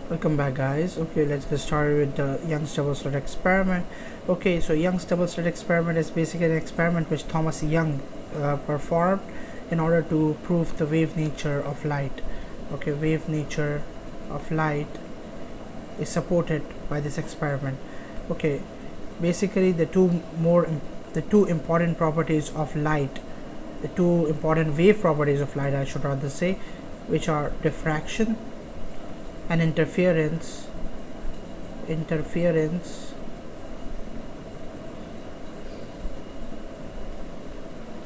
Welcome back, guys. Okay, let's get started with the Young's double slit experiment. Okay, so Young's double slit experiment is basically an experiment which Thomas Young performed in order to prove the wave nature of light. Okay, wave nature of light is supported by this experiment. Okay, basically the two important properties of light, the two important wave properties of light, I should rather say, which are diffraction and interference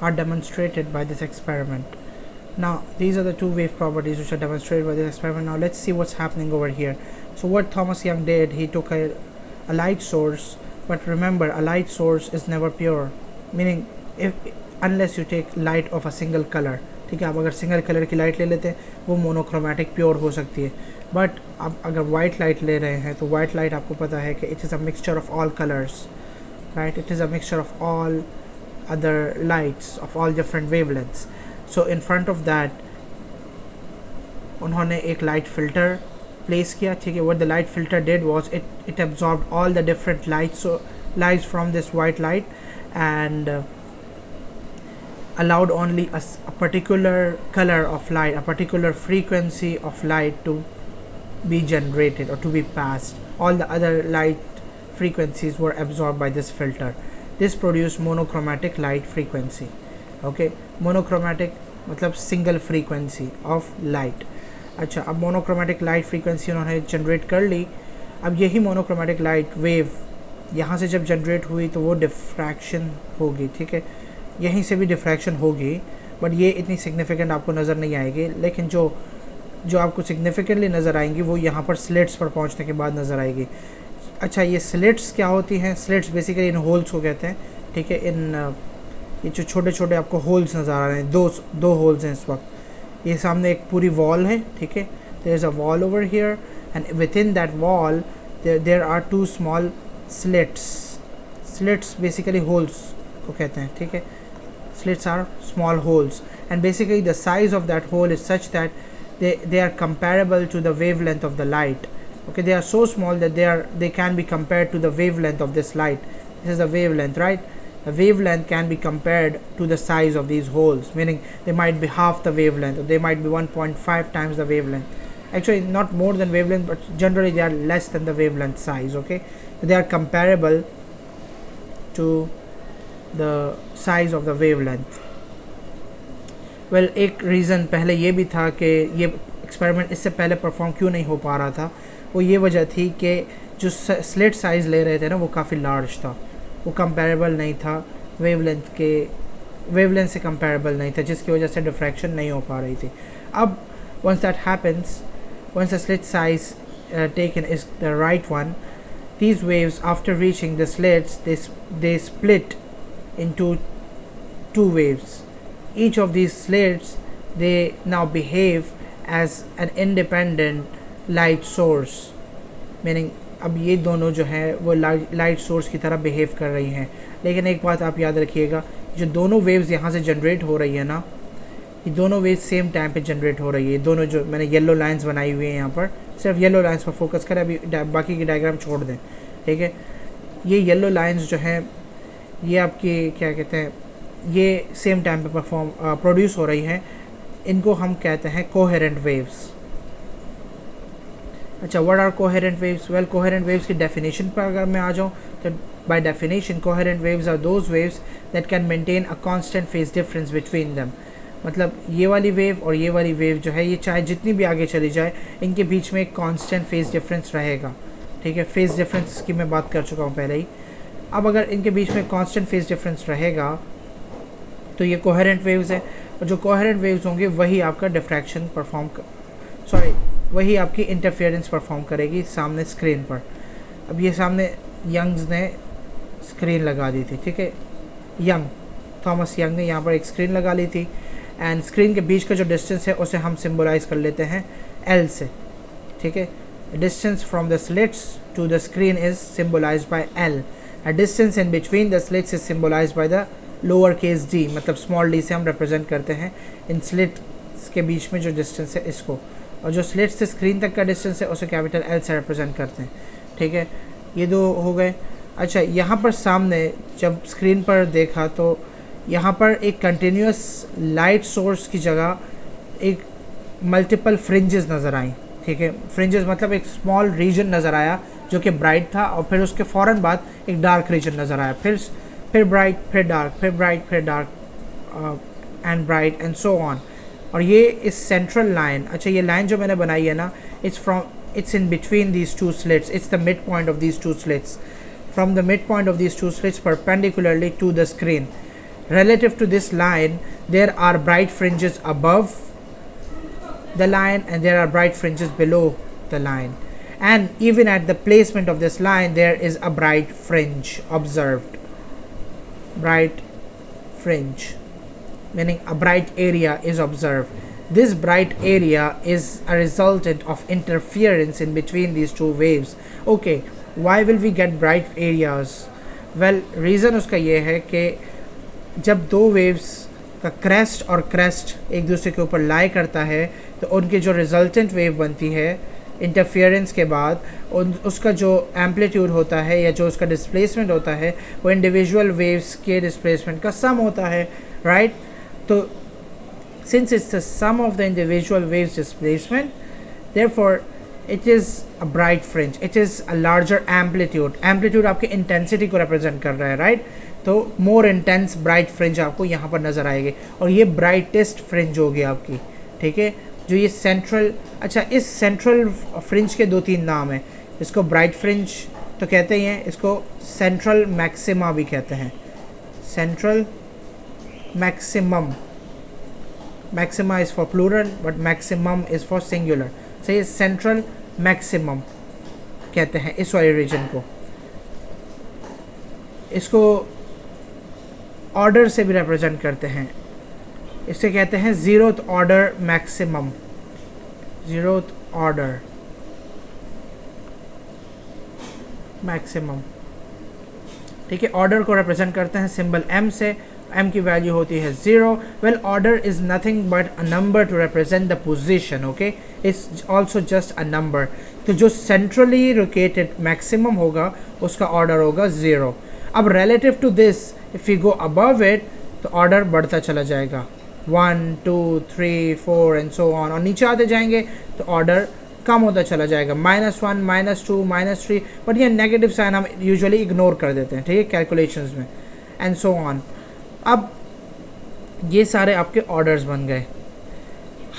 are demonstrated by this experiment. Now these are the two wave properties which are demonstrated by this experiment. Now let's see what's happening over here. So what Thomas Young did, he took a light source, but remember, a light source is never pure, meaning if unless you take light of a single color. ठीक है, आप अगर single colour की light ले लेते हैं वो monochromatic pure हो सकती है, बट आप अगर वाइट लाइट ले रहे हैं तो वाइट लाइट आपको पता है कि it is a mixture of all colours, right, it is a mixture of all other lights of all different wavelengths. So in front of that उन्होंने एक लाइट फिल्टर प्लेस किया. ठीक है, what the light filter did was it absorbed all the different lights from this white light and allowed only a particular color of light, a particular frequency of light to be generated or to be passed. All the other light frequencies were absorbed by this filter. This produced monochromatic light frequency. Okay, monochromatic मतलब single frequency of light. अच्छा, अब monochromatic light frequency उन्होंने generate कर ली. अब यही monochromatic light wave यहाँ से जब जनरेट हुई तो वो डिफ्रैक्शन होगी. ठीक है, यहीं से भी डिफ्रैक्शन होगी, बट ये इतनी सिग्निफिकेंट आपको नज़र नहीं आएगी. लेकिन जो आपको सिग्निफिकेंटली नज़र आएंगी वो यहाँ पर स्लिट्स पर पहुँचने के बाद नज़र आएगी. अच्छा, ये स्लिट्स क्या होती हैं? स्लिट्स बेसिकली इन होल्स को कहते हैं. ठीक है, इन ये जो छोटे छोटे आपको होल्स नज़र आ रहे हैं, दो होल्स हैं इस वक्त. ये सामने एक पूरी वॉल है. ठीक है, there is a wall over here and within that wall there are two small slits basically holes को कहते हैं. ठीक है, slits are small holes and basically the size of that hole is such that they are comparable to the wavelength of the light. Okay, they are so small that they can be compared to the wavelength of this light. This is the wavelength, right? The wavelength can be compared to the size of these holes, meaning they might be half the wavelength or they might be 1.5 times the wavelength. Actually not more than wavelength, but generally they are less than the wavelength size. Okay, they are comparable to the size of the wavelength. Well, एक reason पहले ये भी था कि ये experiment इससे पहले perform क्यों नहीं हो पा रहा था. वो ये वजह थी कि जो स्लिट साइज़ ले रहे थे ना वो काफ़ी लार्ज था, वो कंपेरेबल नहीं था वेवलेंथ से कंपेरेबल नहीं था, जिसकी वजह से डिफ्रैक्शन नहीं हो पा रही थी. अब once that happens, once the slit size taken is the right one, these waves after reaching the slits they split into two waves. Each of these slits they now behave as an independent light source, meaning अब ये दोनों जो है वो light source की तरह behave कर रही हैं. लेकिन एक बात आप याद रखिएगा, जो दोनों वेव्स यहाँ से जनरेट हो रही है ना, ये दोनों वेव्स सेम टाइम पे जनरेट हो रही है. दोनों जो मैंने येलो लाइंस बनाई हुई हैं यहाँ पर, सिर्फ येलो लाइंस पर फोकस करें, अभी बाकी की डायग्राम छोड़ दें. ठीक है, ये येलो लाइंस जो हैं ये आपकी क्या कहते हैं, ये सेम टाइम पे प्रोड्यूस हो रही हैं. इनको हम कहते हैं कोहेरेंट वेव्स. अच्छा, what are coherent waves? Well, coherent waves की डेफिनेशन पर अगर मैं आ जाऊँ तो by definition coherent waves are those waves that can maintain a constant phase difference between them. मतलब ये वाली वेव और ये वाली वेव जो है, ये चाहे जितनी भी आगे चली जाए, इनके बीच में एक कांस्टेंट फेज डिफरेंस रहेगा. ठीक है, फेज डिफरेंस की मैं बात कर चुका हूँ पहले ही. अब अगर इनके बीच में कांस्टेंट फेज डिफरेंस रहेगा तो ये कोहेरेंट वेव्स है, और जो कोहेरेंट वेव्स होंगे वही आपका डिफ्रैक्शन वही आपकी इंटरफेरेंस परफॉर्म करेगी सामने स्क्रीन पर. अब ये सामने यंग्स ने स्क्रीन लगा दी थी. ठीक है, थॉमस यंग ने यहाँ पर एक स्क्रीन लगा ली थी एंड स्क्रीन के बीच का जो डिस्टेंस है उसे हम सिम्बोलाइज कर लेते हैं L से. ठीक है, distance from the slits to the screen is symbolized by L. A distance in between the slits is symbolized by the lower case d, मतलब small d से हम represent करते हैं इन slits के बीच में जो distance है इसको. और जो स्लिट से स्क्रीन तक का डिस्टेंस है उसे कैपिटल एल से रिप्रेजेंट करते हैं, ठीक है। ये दो हो गए। अच्छा, यहाँ पर सामने जब स्क्रीन पर देखा तो यहाँ पर एक कंटिन्यूस लाइट सोर्स की जगह एक मल्टीपल फ्रिंजेस नज़र आई, ठीक है। फ्रिंजेस मतलब एक स्मॉल रीजन नज़र आया जो कि ब्राइट था, और फिर उसके फ़ौरन बाद एक डार्क रीजन नज़र आया, फिर ब्राइट, फिर डार्क, फिर ब्राइट, फिर dark and bright and so on. और ये इस सेंट्रल लाइन, अच्छा ये लाइन जो मैंने बनाई है ना, it's in between these two slits, it's the midpoint of these two slits. From the midpoint of these two slits perpendicularly to the screen, relative to this line there are bright fringes above the line and there are bright fringes below the line, and even at the placement of this line there is a bright fringe observed. Bright fringe meaning a bright area is observed. This bright area is a resultant of interference in between these two waves. Okay, why will we get bright areas? Well, reason उसका ये है कि जब दो waves का crest और crest एक दूसरे के ऊपर lie करता है तो उनकी जो resultant wave बनती है इंटरफियरेंस के बाद, उसका जो एम्पलीट्यूड होता है या जो उसका डिस्प्लेसमेंट होता है वो इंडिविजुअल वेव्स के डिस्प्लेसमेंट का सम होता है, राइट। तो since it's the sum of the individual waves displacement, therefore it is a bright fringe, it is a larger amplitude आपके इंटेंसिटी को रिप्रेजेंट कर रहा है, राइट। तो मोर इंटेंस ब्राइट फ्रिंज आपको यहाँ पर नज़र आएगी, और ये ब्राइटेस्ट फ्रिंज होगी आपकी, ठीक है। जो ये सेंट्रल, अच्छा इस सेंट्रल फ्रिंज के दो तीन नाम हैं, इसको ब्राइट फ्रिंज तो कहते ही हैं, इसको सेंट्रल मैक्सिमा भी कहते हैं, central maximum. Maxima is for plural but maximum is for singular, so ये सेंट्रल मैक्सिमम कहते हैं इस वाले रीजन को। इसको ऑर्डर से भी रिप्रेजेंट करते हैं, इसे कहते हैं zeroth order maximum, zeroth order maximum, ठीक है। ऑर्डर को रिप्रेजेंट करते हैं सिंबल m से, m की वैल्यू होती है 0। Well, order is nothing but a number two represent the position, okay, it's also just a number. तो जो सेंट्रली लोकेटेड मैक्सिमम होगा उसका ऑर्डर होगा 0। अब relative to this if you go above it तो ऑर्डर बढ़ता चला जाएगा, 1 2 3 4 एंड सो ऑन, और नीचे आते जाएंगे तो ऑर्डर कम होता चला जाएगा, -1 -2 -3, बट ये नेगेटिव साइन हम यूजुअली इग्नोर कर देते हैं, ठीक है, कैलकुलेशंस में, एंड सो ऑन। अब ये सारे आपके ऑर्डर्स बन गए।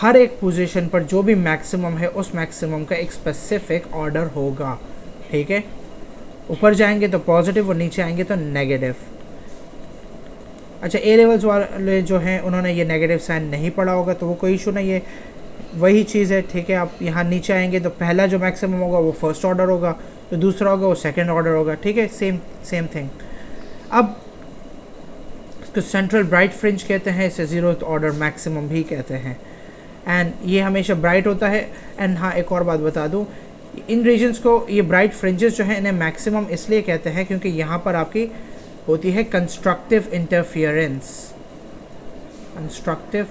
हर एक पोजीशन पर जो भी मैक्सिमम है उस मैक्सिमम का एक स्पेसिफिक ऑर्डर होगा, ठीक है। ऊपर जाएंगे तो पॉजिटिव और नीचे आएंगे तो नेगेटिव। अच्छा, ए लेवल्स वाले जो हैं उन्होंने ये नेगेटिव साइन नहीं पढ़ा होगा तो वो कोई इशू नहीं है, वही चीज़ है, ठीक है। आप यहाँ नीचे आएंगे तो पहला जो मैक्सिमम होगा वो फर्स्ट ऑर्डर होगा, तो दूसरा होगा वो सेकंड ऑर्डर होगा, ठीक है, सेम थिंग। अब इसको सेंट्रल ब्राइट फ्रिंज कहते हैं, इसे ज़ीरोथ ऑर्डर मैक्सिमम भी कहते हैं, एंड ये हमेशा ब्राइट होता है। एंड हाँ, एक और बात बता दूँ, इन रीजन्स को, ये ब्राइट फ्रिंजेस जो हैं इन्हें मैक्सिमम इसलिए कहते हैं क्योंकि यहाँ पर आपकी होती है constructive interference, constructive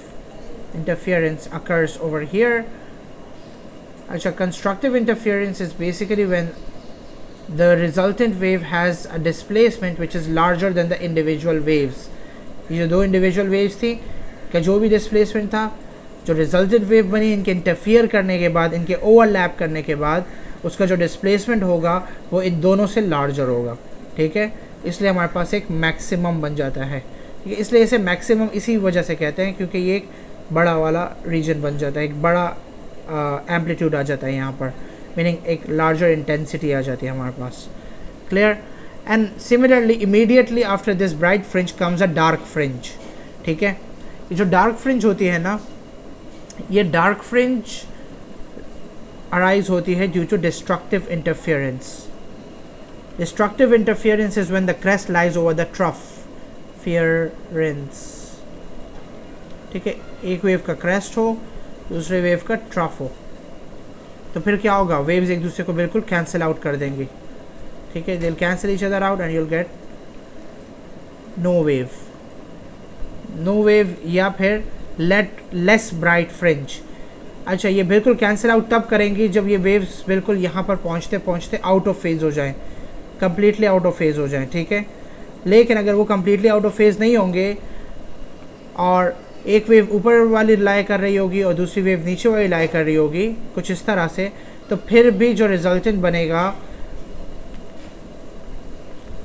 interference occurs over here. Achha, constructive interference is basically when the resultant wave has a displacement which is larger than the individual waves. ये जो दो individual waves थी का जो भी displacement था, जो resultant wave बनी इनके interfere करने के बाद, इनके overlap करने के बाद उसका जो displacement होगा वो इन दोनों से larger होगा, ठीक है। इसलिए हमारे पास एक maximum बन जाता है, ठीक है। इसलिए इसे maximum इसी वजह से कहते हैं क्योंकि ये एक बड़ा वाला रीजन बन जाता है, एक बड़ा एम्पलीट्यूड आ जाता है यहाँ पर, मीनिंग एक लार्जर इंटेंसिटी आ जाती है हमारे पास, clear. And similarly immediately after this bright fringe comes a dark fringe, ठीक है। ये जो डार्क फ्रिंज होती है ना, ये डार्क फ्रिंज अराइज होती है due to destructive interference. Destructive interference is when the crest lies over the trough फियरेंस, ठीक है। एक वेव का क्रेस्ट हो, दूसरे वेव का ट्रफ हो, तो फिर क्या होगा, वेव्स एक दूसरे को बिल्कुल कैंसिल आउट कर देंगी, ठीक है। They will cancel each other out and you will get no wave या फिर लेस ब्राइट फ्रिंज। अच्छा, ये बिल्कुल कैंसिल आउट तब करेंगी जब ये वेव्स बिल्कुल यहाँ पर पहुँचते पहुँचते आउट ऑफ फेज़ हो जाएं, कम्प्लीटली आउट ऑफ फेज़ हो जाएं, ठीक है। लेकिन अगर वो कम्प्लीटली आउट ऑफ फेज़ नहीं होंगे और एक वेव ऊपर वाली लाई कर रही होगी और दूसरी वेव नीचे वाली लाई कर रही होगी कुछ इस तरह से, तो फिर भी जो रिजल्टेंट बनेगा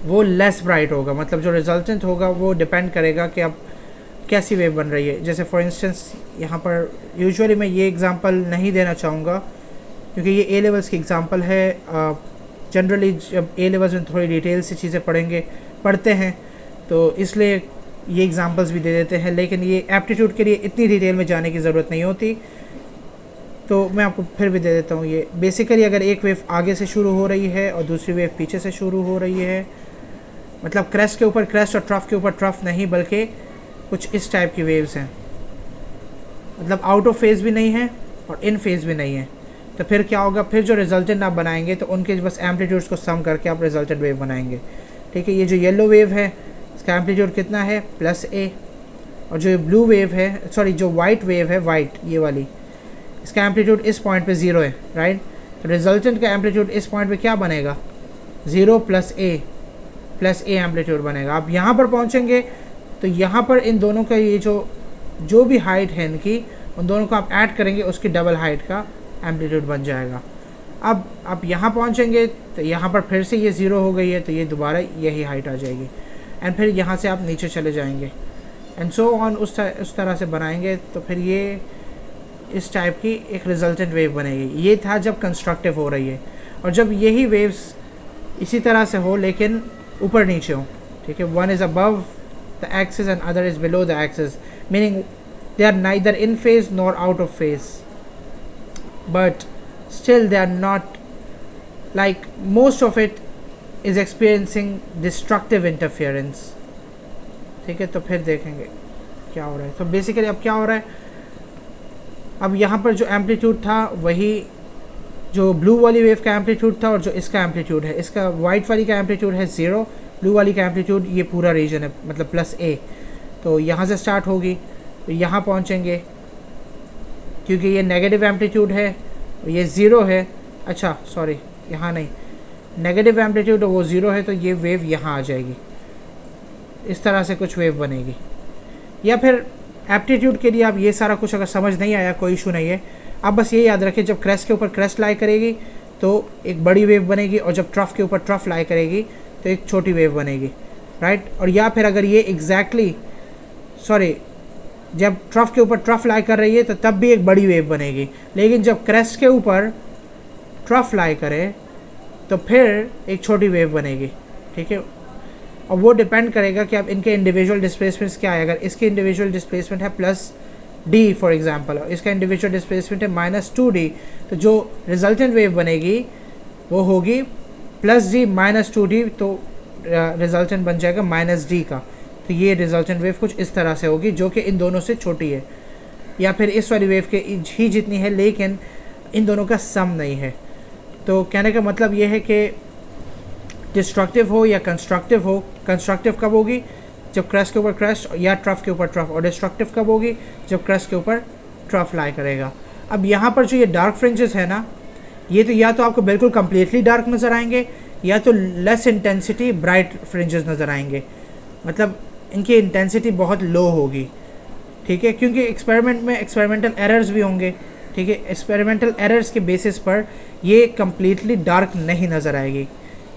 वो लेस ब्राइट होगा। मतलब जो रिजल्टेंट होगा वो डिपेंड करेगा कि अब कैसी वेव बन रही है। जैसे फॉर इंस्टेंस यहाँ पर यूजुअली मैं ये एग्ज़ाम्पल नहीं देना चाहूँगा क्योंकि ये ए लेवल्स की एग्ज़ाम्पल है। जनरली जब ए लेवल्स में थोड़ी डिटेल से चीज़ें पढ़ते हैं तो इसलिए ये एग्ज़ाम्पल्स भी दे देते हैं, लेकिन ये एप्टीट्यूड के लिए इतनी डिटेल में जाने की ज़रूरत नहीं होती, तो मैं आपको फिर भी दे देता हूँ। ये बेसिकली अगर एक वेव आगे से शुरू हो रही है और दूसरी वेव पीछे से शुरू हो रही है, मतलब क्रेस्ट के ऊपर क्रेस्ट और ट्रफ के ऊपर ट्रफ नहीं, बल्कि कुछ इस टाइप की वेव्स हैं, मतलब आउट ऑफ फेज़ भी नहीं है और इन फेज़ भी नहीं है, तो फिर क्या होगा, फिर जो रिजल्टेंट आप बनाएंगे तो उनके बस एम्पलीट्यूड्स को सम करके आप रिजल्टेंट वेव बनाएंगे, ठीक है। ये जो येलो वेव है इसका एम्पलीट्यूड कितना है, +a, और जो ब्लू वेव है, सॉरी जो वाइट वेव है, वाइट ये वाली, इसका एम्पलीट्यूड इस पॉइंट पे 0 है, राइट। तो रिजल्टेंट का एम्पलीट्यूड इस पॉइंट पे क्या बनेगा, 0 + a एम्पलीट्यूड बनेगा। आप यहाँ पर पहुँचेंगे तो यहाँ पर इन दोनों का ये जो भी हाइट है इनकी, उन दोनों को आप ऐड करेंगे, उसकी डबल हाइट का एम्पलीट्यूड बन जाएगा। अब आप यहाँ पहुँचेंगे तो यहाँ पर फिर से ये 0 हो गई है, तो ये दोबारा यही हाइट आ जाएगी, एंड फिर यहाँ से आप नीचे चले जाएंगे, एंड सो ऑन उस तरह से बनाएंगे, तो फिर ये इस टाइप की एक रिजल्टेंट वेव बनेगी। ये था जब कंस्ट्रक्टिव हो रही है, और जब यही वेव्स इसी तरह से हो लेकिन ऊपर नीचे हो, ठीक है, one is above the axis and other is below the axis, meaning they are neither in phase nor out of phase, but still they are not, like most of it is experiencing destructive interference, ठीक है। तो फिर देखेंगे क्या हो रहा है। तो बेसिकली अब क्या हो रहा है, अब यहाँ पर जो एम्पलीट्यूड था वही जो ब्लू वाली वेव का एम्पलीट्यूड था, और जो इसका एम्पलीट्यूड है, इसका वाइट वाली का एम्पलीट्यूड है 0, ब्लू वाली का एम्पलीट्यूड ये पूरा रीजन है, मतलब +a। तो यहाँ से स्टार्ट होगी तो यहाँ पहुँचेंगे, क्योंकि ये नेगेटिव एम्पलीट्यूड है, ये 0 है, अच्छा सॉरी यहाँ नहीं, नेगेटिव एम्पलीट्यूड वो 0 है, तो ये वेव यहाँ आ जाएगी, इस तरह से कुछ वेव बनेगी। या फिर एप्टीट्यूड के लिए आप ये सारा कुछ अगर समझ नहीं आया कोई इशू नहीं है, आप बस ये याद रखें जब क्रेस्ट के ऊपर क्रेस्ट लाई करेगी तो एक बड़ी वेव बनेगी, और जब ट्रफ के ऊपर ट्रफ लाई करेगी तो एक छोटी वेव बनेगी, राइट। और या फिर अगर ये जब ट्रफ के ऊपर ट्रफ लाई कर रही है तो तब भी एक बड़ी वेव बनेगी, लेकिन जब क्रेस्ट के ऊपर ट्रफ लाई करे तो फिर एक छोटी वेव बनेगी, ठीक है। और वो डिपेंड करेगा कि अब इनके इंडिविजुअल डिस्प्लेसमेंट्स क्या है। अगर इसकी इंडिविजुअल डिस्प्लेसमेंट है +d फॉर एग्जांपल, और इसका इंडिविजुअल डिस्प्लेसमेंट है -2d, तो जो रिजल्टेंट वेव बनेगी वो होगी +d -2d, तो रिजल्टेंट बन जाएगा -d का। तो ये रिजल्टेंट वेव कुछ इस तरह से होगी जो कि इन दोनों से छोटी है, या फिर इस वाली वेव के ही जितनी है, लेकिन इन दोनों का सम नहीं है। तो कहने का मतलब ये है कि डिस्ट्रक्टिव हो या कंस्ट्रक्टिव हो, कंस्ट्रक्टिव कब होगी, जब क्रेस्ट के ऊपर क्रेस्ट या ट्रफ के ऊपर ट्रफ, और डिस्ट्रक्टिव कब होगी, जब क्रेस्ट के ऊपर ट्रफ लाई करेगा। अब यहाँ पर जो ये डार्क फ्रिंजेस है ना, ये तो या तो आपको बिल्कुल कम्प्लीटली डार्क नज़र आएंगे, या तो लेस इंटेंसिटी ब्राइट फ्रिंजेस नज़र आएंगे, मतलब इनकी इंटेंसिटी बहुत लो होगी, ठीक है, क्योंकि एक्सपेरिमेंट में एक्सपेरिमेंटल एरर्स भी होंगे, ठीक है। एक्सपेरिमेंटल एरर्स के बेसिस पर ये कम्प्लीटली डार्क नहीं नज़र आएगी।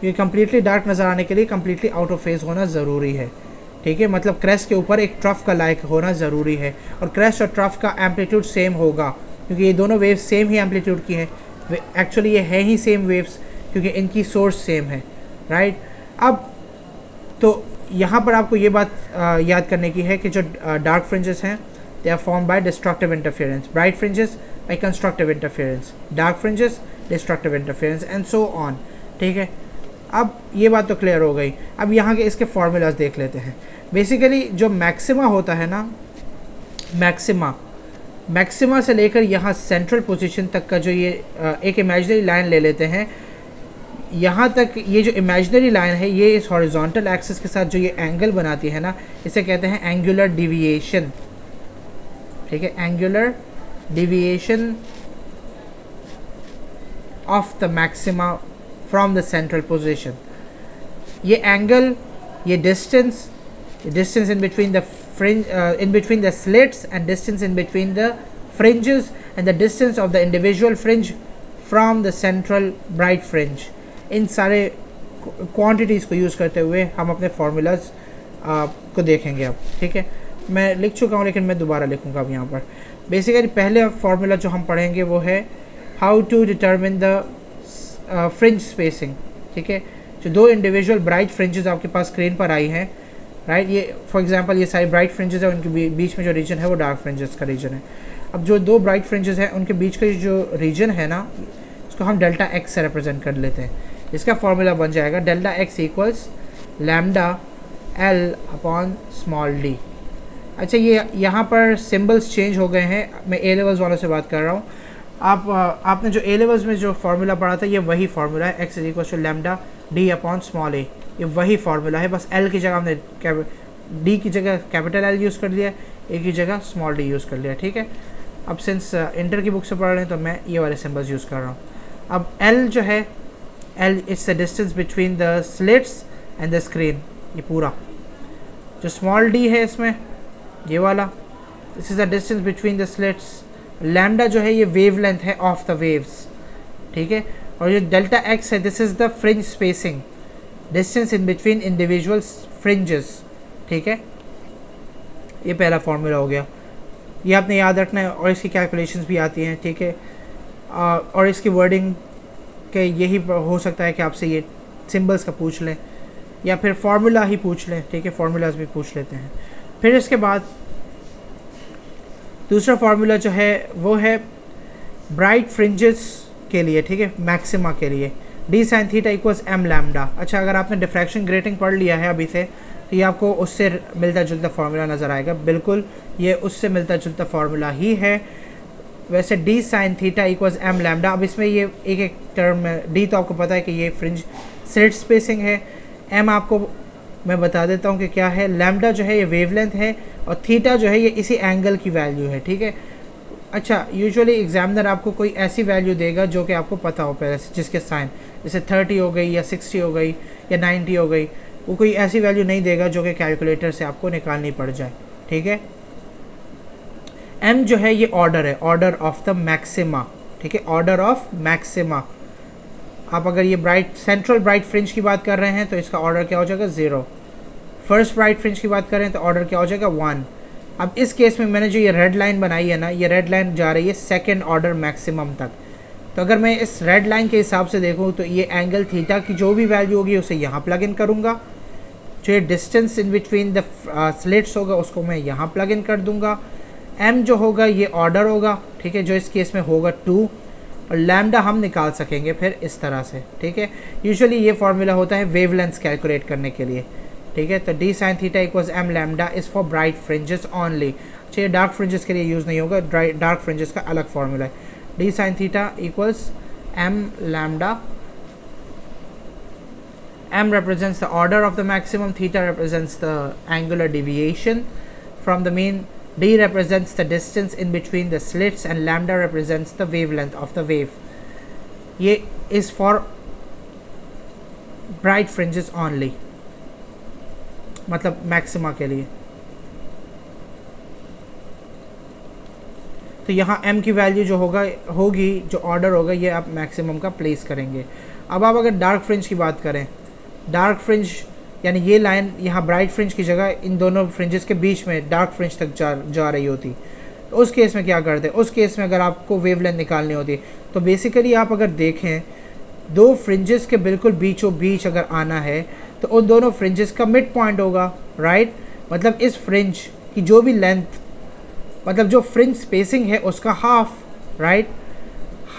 ये कम्प्लीटली डार्क नज़र आने के लिए कम्प्लीटली आउट ऑफ फेज होना ज़रूरी है, ठीक है, मतलब क्रेस्ट के ऊपर एक ट्रफ का लाइक होना ज़रूरी है, और क्रेस्ट और ट्रफ का एम्पलीट्यूड सेम होगा, क्योंकि ये दोनों वेव्स सेम ही एम्पलीट्यूड की हैं। एक्चुअली ये है ही सेम वेव्स, क्योंकि इनकी सोर्स सेम है, राइट। अब तो यहाँ पर आपको ये बात याद करने की है कि जो डार्क फ्रिंजेस हैं they are form by destructive interference, bright fringes by constructive interference, dark fringes destructive interference, and so on, ठीक है। अब ये बात तो क्लियर हो गई। अब यहाँ के इसके फार्मूलाज देख लेते हैं। बेसिकली जो मैक्सिमा होता है ना, मैक्सिमा से लेकर यहाँ सेंट्रल पोजीशन तक का जो ये एक इमेजिनरी लाइन ले लेते हैं, यहाँ तक ये जो इमेजिनरी लाइन है ये इस हॉरिजॉन्टल एक्सिस के साथ जो ये एंगल बनाती है ना, इसे कहते हैं एंगुलर डिविएशन, ठीक है, angular deviation of the maxima from the central position. ये एंगल, ये distance in between the fringe, in between the slits, and distance in between the fringes, and the distance of the individual fringe from the central bright fringe, इन सारे quantities को use करते हुए हम अपने formulas को देखेंगे अब। ठीक है, मैं लिख चुका हूँ लेकिन मैं दोबारा लिखूँगा अब यहाँ पर। बेसिकली पहले फार्मूला जो हम पढ़ेंगे वो है how to determine the fringe spacing. ठीक है, जो दो इंडिविजुअल ब्राइट फ्रिंजेस आपके पास स्क्रीन पर आई हैं, राइट, ये फॉर एग्जांपल ये सारी ब्राइट फ्रिंजेस है, उनके बीच में जो रीजन है वो डार्क फ्रिंजेस का रीजन है। अब जो दो ब्राइट फ्रिंजेस हैं उनके बीच का जो रीजन है ना, उसको हम डेल्टा एक्स से रिप्रेजेंट कर लेते हैं। इसका फॉर्मूला बन जाएगा delta x equals lambda L upon small D. अच्छा, ये यहाँ पर सिम्बल्स चेंज हो गए हैं, मैं ए लेवल्स वालों से बात कर रहा हूँ। आपने जो ए लेवल्स में जो फार्मूला पढ़ा था ये वही फार्मूला है, x is equals to lambda D upon small a, ये वही फार्मूला है। बस एल की जगह हमने डी की जगह कैपिटल एल यूज़ कर लिया, ए की जगह स्मॉल डी यूज़ कर लिया। ठीक है, अब सिंस इंटर की बुक से पढ़ रहे हैं तो मैं ये वाले सिम्बल्स यूज़ कर रहा हूँ। अब एल जो है, L it's the distance between the slits and the screen, ये पूरा। जो स्मॉल डी है इसमें ये वाला, this is the distance between the slits. Lambda जो है ये वेव लेंथ है ऑफ द वेव्स। ठीक है, और जो डेल्टा एक्स है this is the fringe spacing, distance in between individual fringes. ठीक है, ये पहला फार्मूला हो गया, ये आपने याद रखना है, और इसकी कैलकुलेशंस भी आती हैं। ठीक है, और इसकी वर्डिंग के यही हो सकता है कि आपसे ये सिंबल्स का पूछ लें या फिर फार्मूला ही पूछ लें। ठीक है, फार्मूलाज भी पूछ लेते हैं। फिर इसके बाद दूसरा फार्मूला जो है वो है ब्राइट फ्रिंजेस के लिए। ठीक है, मैक्सिमा के लिए d sign theta equals m lambda. अच्छा, अगर आपने डिफ्रैक्शन ग्रेटिंग पढ़ लिया है अभी से तो ये आपको उससे मिलता जुलता फार्मूला नज़र आएगा। बिल्कुल ये उससे मिलता जुलता फार्मूला ही है। वैसे d sign theta equals m lambda, अब इसमें ये एक एक टर्म है। डी तो आपको पता है कि ये फ्रिंज स्लिट स्पेसिंग है, एम आपको मैं बता देता हूँ कि क्या है। लैम्डा जो है ये वेवलेंथ है, और थीटा जो है ये इसी एंगल की वैल्यू है। ठीक है, अच्छा, यूजुअली एग्जामिनर आपको कोई ऐसी वैल्यू देगा जो कि आपको पता हो पहले से, जिसके साइन जैसे 30 हो गई या 60 हो गई या 90 हो गई, वो कोई ऐसी वैल्यू नहीं देगा जो कि कैलकुलेटर से आपको निकालनी पड़ जाए। ठीक है, एम जो है ये ऑर्डर है, ऑर्डर ऑफ द मैक्सिमा। ठीक है, ऑर्डर ऑफ मैक्सिमा। आप अगर ये ब्राइट सेंट्रल ब्राइट फ्रिंज की बात कर रहे हैं तो इसका ऑर्डर क्या हो जाएगा 0। फर्स्ट ब्राइट फ्रिंज की बात करें तो ऑर्डर क्या हो जाएगा 1। अब इस केस में मैंने जो ये रेड लाइन बनाई है ना, ये रेड लाइन जा रही है सेकेंड ऑर्डर मैक्सिमम तक। तो अगर मैं इस रेड लाइन के हिसाब से देखूँ तो ये एंगल थीटा की जो भी वैल्यू होगी उसे यहाँ प्लग इन करूँगा, जो ये distance in between the slits होगा उसको मैं यहाँ प्लग इन कर दूँगा। एम जो होगा ये ऑर्डर होगा। ठीक है, जो इस केस में होगा 2, और लैम्डा हम निकाल सकेंगे फिर इस तरह से। ठीक है, यूजुअली ये फार्मूला होता है वेवलेंथ कैलकुलेट करने के लिए। ठीक है, तो d sign theta equals m lambda is for bright fringes only. चाहिए डार्क फ्रिंजेस के लिए यूज़ नहीं होगा, डार्क फ्रिंजेस का अलग फार्मूला है। D sign theta equals m lambda, m represents the order of the maximum, theta represents the angular deviation from the mean, d represents the distance in between the slits, and lambda represents the wavelength of the wave. ये is for bright fringes only, मतलब maxima के लिए। तो यहाँ m की value जो होगी जो ऑर्डर होगा ये आप मैक्सिमम का प्लेस करेंगे। अब आप अगर डार्क फ्रिंज की बात करें, डार्क फ्रिंज यानी ये लाइन यहाँ ब्राइट फ्रिंज की जगह इन दोनों फ्रिंजेस के बीच में डार्क फ्रिंज तक जा रही होती, तो उस केस में क्या करते हैं? उस केस में अगर आपको वेवलेंथ निकालनी होती तो बेसिकली आप अगर देखें दो फ्रिंजेस के बिल्कुल बीचों बीच अगर आना है तो उन दोनों फ्रिंजेस का मिड पॉइंट होगा, राइट। मतलब इस फ्रिंज की जो भी लेंथ, मतलब जो फ्रिंज स्पेसिंग है उसका हाफ, राइट।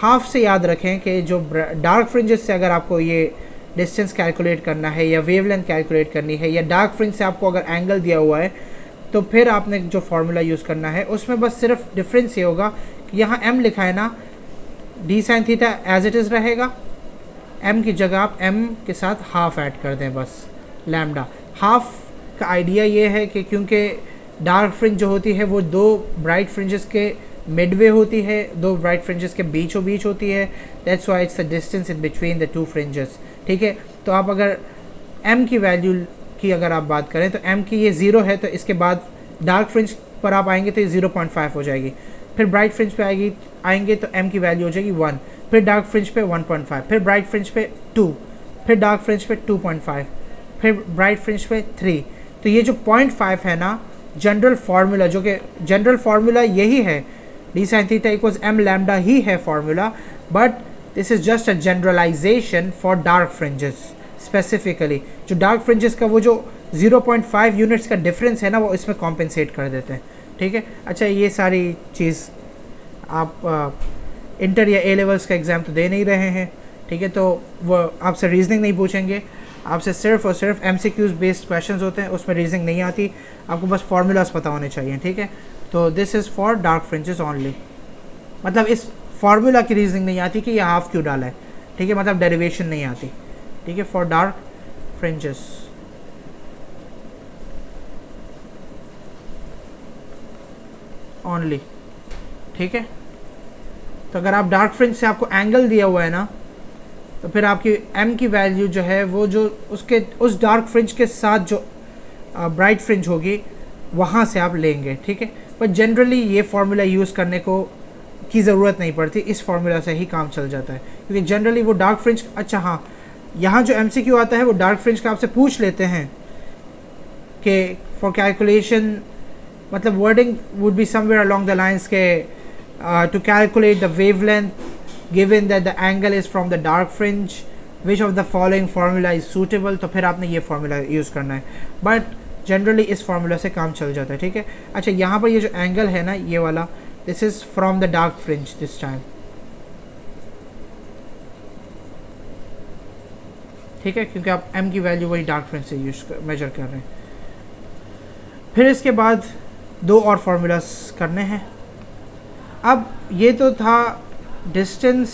हाफ से याद रखें कि जो डार्क फ्रिंजेस से अगर आपको ये डिस्टेंस कैलकुलेट करना है या वेवलेंथ कैलकुलेट करनी है, या डार्क फ्रिंज से आपको अगर एंगल दिया हुआ है तो फिर आपने जो फार्मूला यूज़ करना है उसमें बस सिर्फ डिफरेंस ये होगा कि यहाँ m लिखा है ना, d sine theta as it is रहेगा, m की जगह आप m के साथ हाफ ऐड कर दें बस, लैम्डा। हाफ का आइडिया ये है कि क्योंकि डार्क फ्रिंज जो होती है वो दो ब्राइट फ्रिंजेस के मिडवे होती है, दो ब्राइट फ्रिंजेस के बीचों बीच होती है, that's why it's the distance in between the two fringes. ठीक है, तो आप अगर m की वैल्यू की अगर आप बात करें तो m की ये 0 है, तो इसके बाद डार्क फ्रिंज पर आप आएंगे तो ये 0.5 हो जाएगी, फिर ब्राइट फ्रिंज पे आएंगे तो m की वैल्यू हो जाएगी 1, फिर डार्क फ्रिंज पे 1.5, फिर ब्राइट फ्रिंज पे 2, फिर डार्क फ्रिंज पे 2.5, फिर ब्राइट फ्रिंज पे 3। तो ये जो 0.5 है ना, जनरल फार्मूला, जो कि जनरल फार्मूला यही है, D sign theta equals m lambda ही है formula, but this is just a generalisation for dark fringes specifically. जो डार्क फ्रिंजेस का वो जो 0.5 यूनिट्स का डिफरेंस है ना, वो इसमें कॉम्पेंसेट कर देते हैं। ठीक है, अच्छा ये सारी चीज़ आप इंटर या ए लेवल्स का एग्ज़ाम तो दे नहीं रहे हैं। ठीक है, तो वो आपसे रीजनिंग नहीं पूछेंगे, आपसे सिर्फ और सिर्फ MCQs बेस्ड क्वेश्चंस होते हैं, उसमें रीजनिंग नहीं आती, आपको बस फार्मूलाज पता होने चाहिए। ठीक है, तो this is for dark fringes only, मतलब इस फार्मूला की रीजनिंग नहीं आती कि यह हाफ क्यों डाला है। ठीक है, मतलब डेरिवेशन नहीं आती। ठीक है, फॉर डार्क फ्रिंजेस ओनली। ठीक है, तो अगर आप डार्क फ्रिंज से आपको एंगल दिया हुआ है ना, तो फिर आपकी m की वैल्यू जो है वो जो उसके उस डार्क फ्रिंज के साथ जो ब्राइट फ्रिंज होगी वहाँ से आप लेंगे। ठीक है, पर जनरली ये फार्मूला यूज़ करने को की ज़रूरत नहीं पड़ती, इस फार्मूला से ही काम चल जाता है, क्योंकि जनरली वो डार्क फ्रिंज, अच्छा हाँ, यहाँ जो MCQ आता है वो डार्क फ्रिंज का आपसे पूछ लेते हैं कि फॉर कैलकुलेशन, मतलब wording would be somewhere along the lines के to calculate the wavelength given that the angle is from the dark fringe, which of the following formula is suitable, तो फिर आपने ये फार्मूला यूज़ करना है, but generally इस formula से काम चल जाता है। ठीक है, अच्छा यहाँ पर ये जो एंगल है ना, ये वाला, this is from the dark fringe this time. ठीक है, क्योंकि आप m की वैल्यू वही डार्क फ्रिंज से मेजर कर रहे हैं। फिर इसके बाद दो और फार्मूलास करने हैं। अब ये तो था distance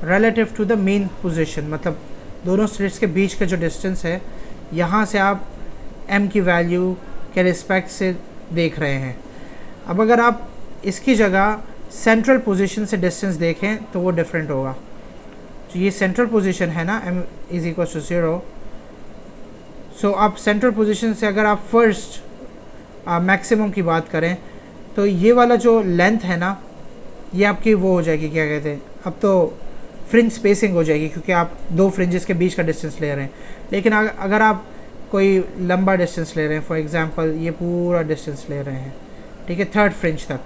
relative to the main position, मतलब दोनों स्लिट्स के बीच का जो डिस्टेंस है, यहाँ से आप m की वैल्यू के रिस्पेक्ट से देख रहे हैं। अब अगर आप इसकी जगह सेंट्रल पोजीशन से डिस्टेंस देखें तो वो डिफरेंट होगा। तो ये सेंट्रल पोजीशन है ना, m इज इक्वल टू 0, सो आप सेंट्रल पोजीशन से अगर आप फर्स्ट मैक्सिमम की बात करें तो ये वाला जो लेंथ है ना, ये आपकी वो हो जाएगी, क्या कहते हैं, अब तो फ्रिंज स्पेसिंग हो जाएगी, क्योंकि आप दो फ्रिंजेस के बीच का डिस्टेंस ले रहे हैं। लेकिन अगर आप कोई लंबा डिस्टेंस ले रहे हैं, फॉर एग्जांपल ये पूरा डिस्टेंस ले रहे हैं, ठीक है, थर्ड फ्रिंज तक,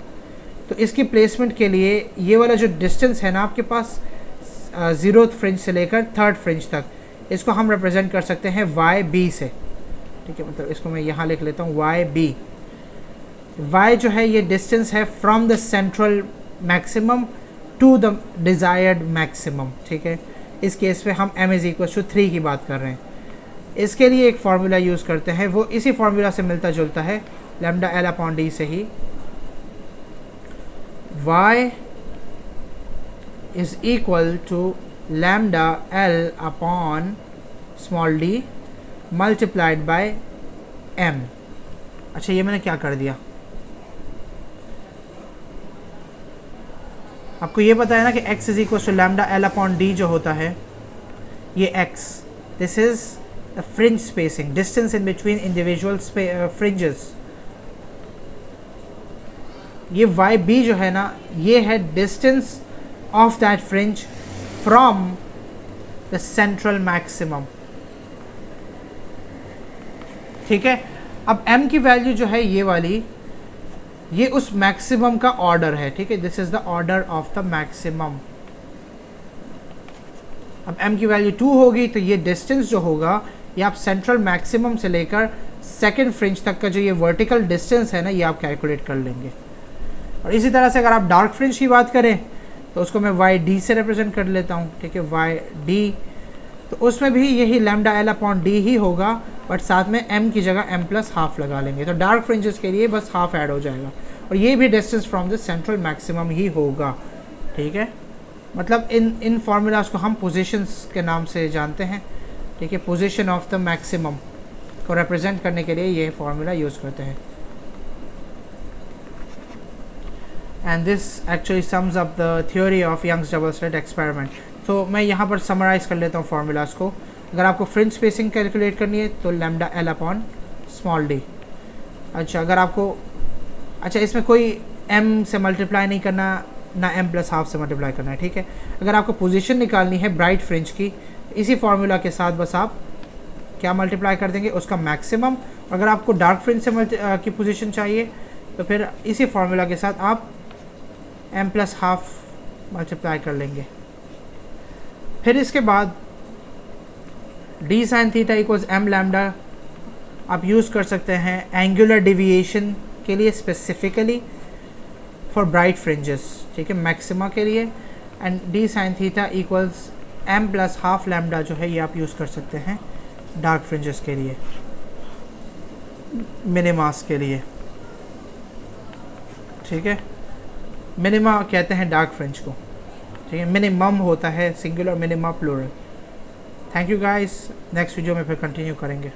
तो इसकी प्लेसमेंट के लिए ये वाला जो डिस्टेंस है ना आपके पास, 0th फ्रिंज से लेकर थर्ड फ्रिंज तक, इसको हम रिप्रेजेंट कर सकते हैं YB से। ठीक है, मतलब इसको मैं यहाँ लिख लेता हूँ YB। Y जो है ये डिस्टेंस है from the central maximum to the desired maximum. ठीक है, इस केस में हम m इज़ इक्वल टू 3 की बात कर रहे हैं। इसके लिए एक फार्मूला यूज़ करते हैं, वो इसी फार्मूला से मिलता जुलता है, लैम्डा L अपॉन D से ही। y is equal to lambda L upon small d multiplied by m। अच्छा, ये मैंने क्या कर दिया, आपको ये पता है ना कि x is equal to lambda L upon D जो होता है, ये x, this is the fringe spacing, distance in between individual fringes. ये YB जो है ना, ये है distance of that fringe from the central maximum. ठीक है, अब m की वैल्यू जो है ये वाली, ये उस मैक्सिमम का ऑर्डर है। ठीक है, this is the order of the maximum. अब m की वैल्यू 2 होगी, तो ये डिस्टेंस जो होगा, ये आप सेंट्रल मैक्सिमम से लेकर सेकंड फ्रिंज तक का जो ये वर्टिकल डिस्टेंस है ना, ये आप कैलकुलेट कर लेंगे। और इसी तरह से अगर आप डार्क फ्रिंज की बात करें तो उसको मैं YD से रिप्रेजेंट कर लेता हूँ। ठीक है, YD, तो उसमें भी यही लैम्डा L अपॉन D ही होगा, बट साथ में m की जगह m प्लस हाफ लगा लेंगे, तो डार्क फ्रिंजेस के लिए बस हाफ ऐड हो जाएगा, और ये भी distance from the central maximum ही होगा। ठीक है, मतलब इन फार्मूलाज को हम पोजीशंस के नाम से जानते हैं। ठीक है, पोजीशन ऑफ द मैक्सिमम को रिप्रेजेंट करने के लिए ये फार्मूला यूज़ करते हैं। And this actually sums up the theory of Young's double slit experiment. तो मैं यहाँ पर समराइज़ कर लेता हूँ फार्मूलाज को। अगर आपको फ्रिंज स्पेसिंग कैलकुलेट करनी है तो lambda L upon small D. अच्छा, अगर आपको इसमें कोई m से मल्टीप्लाई नहीं करना, ना m प्लस हाफ से मल्टीप्लाई करना है, ठीक है। अगर आपको पोजीशन निकालनी है ब्राइट फ्रिंज की, इसी फार्मूला के साथ बस आप क्या मल्टीप्लाई कर देंगे, उसका मैक्सिमम। अगर आपको डार्क फ्रिंज से की पोजीशन चाहिए तो फिर इसी फार्मूला के साथ आप m प्लस हाफ मल्टीप्लाई कर लेंगे। फिर इसके बाद d sine theta equals m lambda आप यूज़ कर सकते हैं एंगुलर डिविएशन के लिए, स्पेसिफिकली फॉर ब्राइट फ्रिंजेस, ठीक है, मैक्सिमा के लिए। And d sine theta equals m plus half lambda जो है ये आप यूज़ कर सकते हैं डार्क फ्रिंजेस के लिए, मिनिमास के लिए, ठीक है। मिनिमा कहते हैं डार्क फ्रिंज को, ठीक है। मिनिमम होता है singular, minima plural. Thank you guys, next video में फिर कंटिन्यू करेंगे।